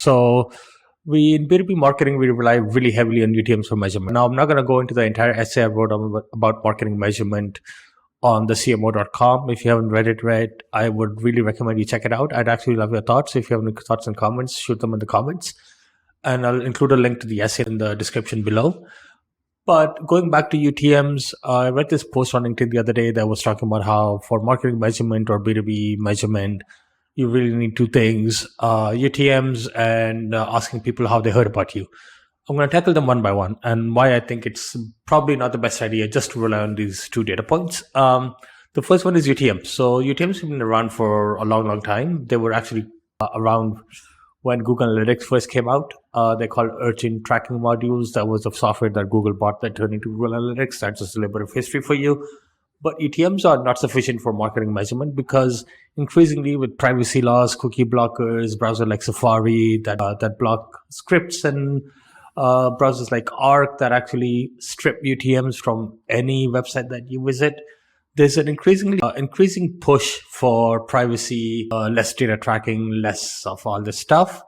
So in B2B marketing, we rely really heavily on UTMs for measurement. Now, I'm not going to go into the entire essay I wrote about marketing measurement on the CMO.com. If you haven't read it, I would really recommend you check it out. I'd actually love your thoughts. If you have any thoughts and comments, shoot them in the comments. And I'll include a link to the essay in the description below. But going back to UTMs, I read this post on LinkedIn the other day that was talking about how for marketing measurement or B2B measurement, you really need two things, UTMs and asking people how they heard about you. I'm going to tackle them one by one and why I think it's probably not the best idea just to rely on these two data points. The first one is UTMs. So UTMs have been around for a long, long time. They were actually around when Google Analytics first came out. They called urgent tracking modules. That was the software that Google bought that turned into Google Analytics. That's just a little bit of history for you. But UTMs are not sufficient for marketing measurement because increasingly with privacy laws, cookie blockers, browsers like Safari that block scripts, and browsers like Arc that actually strip UTMs from any website that you visit, there's an increasing push for privacy, less data tracking, less of all this stuff.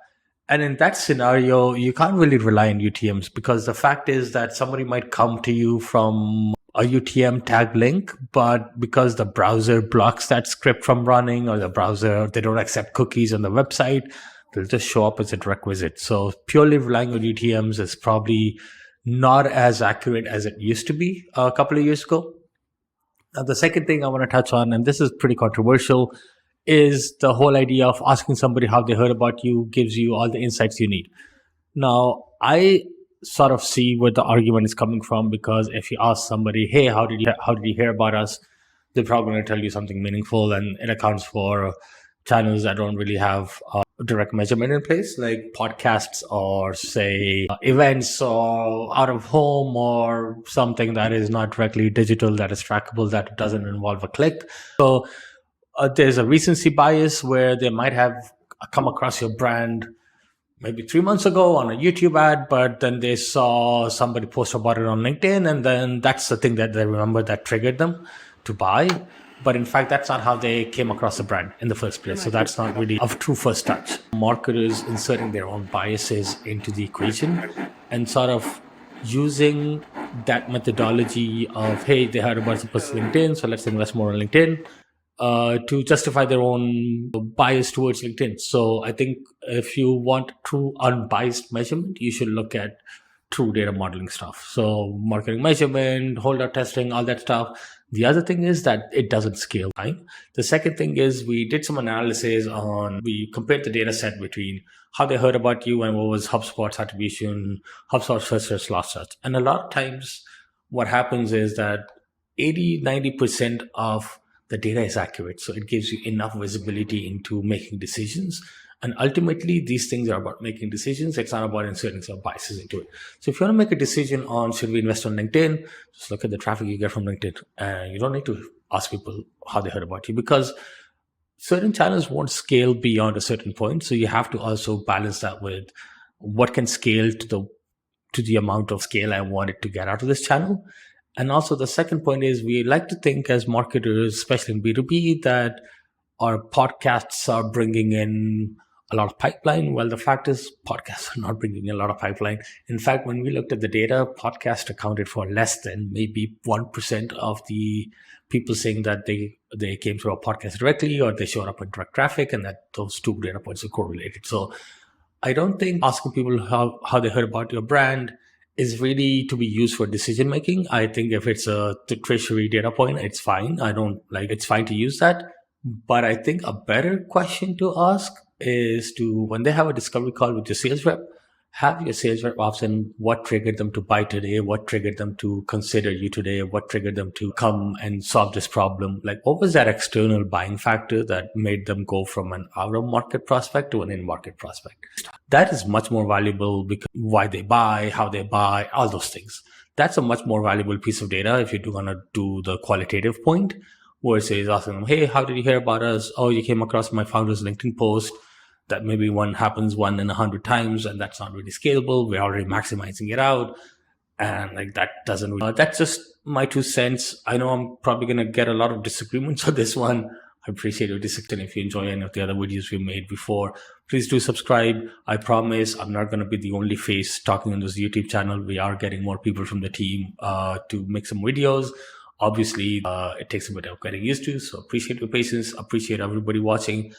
And in that scenario, you can't really rely on UTMs because the fact is that somebody might come to you from a UTM tag link, but because the browser blocks that script from running, or the browser, they don't accept cookies on the website, they'll just show up as a direct visit. So purely relying on UTMs is probably not as accurate as it used to be a couple of years ago. Now, the second thing I want to touch on, and this is pretty controversial, is the whole idea of asking somebody how they heard about you gives you all the insights you need. Now, I sort of see where the argument is coming from, because if you ask somebody, hey, how did you hear about us, they're probably going to tell you something meaningful, and it accounts for channels that don't really have direct measurement in place, like podcasts or say events or out of home or something that is not directly digital, that is trackable, that doesn't involve a click. So there's a recency bias where they might have come across your brand maybe 3 months ago on a YouTube ad, but then they saw somebody post about it on LinkedIn, and then that's the thing that they remember that triggered them to buy. But in fact, that's not how they came across the brand in the first place. So that's not really a true first touch. Marketers inserting their own biases into the equation and sort of using that methodology of, hey, they heard about this LinkedIn, so let's invest more on LinkedIn, to justify their own bias towards LinkedIn. So I think if you want true unbiased measurement, you should look at true data modeling stuff. So marketing measurement, holdout testing, all that stuff. The other thing is that it doesn't scale time. The second thing is we did some analysis we compared the data set between how they heard about you and what was HubSpot's attribution, HubSpot's first search, last search. And a lot of times what happens is that 80-90% of the data is accurate. So it gives you enough visibility into making decisions. And ultimately, these things are about making decisions. It's not about inserting some biases into it. So if you want to make a decision on should we invest on LinkedIn, just look at the traffic you get from LinkedIn. And you don't need to ask people how they heard about you, because certain channels won't scale beyond a certain point. So you have to also balance that with what can scale to the amount of scale I want it to get out of this channel. And also the second point is we like to think as marketers, especially in B2B, that our podcasts are bringing in a lot of pipeline. Well, the fact is podcasts are not bringing in a lot of pipeline. In fact, when we looked at the data, podcast accounted for less than maybe 1% of the people saying that they came through a podcast directly, or they showed up in direct traffic, and that those two data points are correlated. So I don't think asking people how they heard about your brand is really to be used for decision making. I think if it's a tertiary data point, it's fine. It's fine to use that. But I think a better question to ask is when they have a discovery call with your sales rep, have your sales rep ask them what triggered them to buy today, what triggered them to consider you today, what triggered them to come and solve this problem. Like, what was that external buying factor that made them go from an out-of-market prospect to an in-market prospect? That is much more valuable, because why they buy, how they buy, all those things. That's a much more valuable piece of data if you're going to do the qualitative point, versus asking them, hey, how did you hear about us? Oh, you came across my founder's LinkedIn post. That maybe happens 1 in 100 times, and that's not really scalable. We're already maximizing it out. And that's just my 2 cents. I know I'm probably going to get a lot of disagreements on this one. I appreciate your discussion. If you enjoy any of the other videos we made before, please do subscribe. I promise I'm not going to be the only face talking on this YouTube channel. We are getting more people from the team to make some videos. Obviously, it takes a bit of getting used to. So appreciate your patience. Appreciate everybody watching.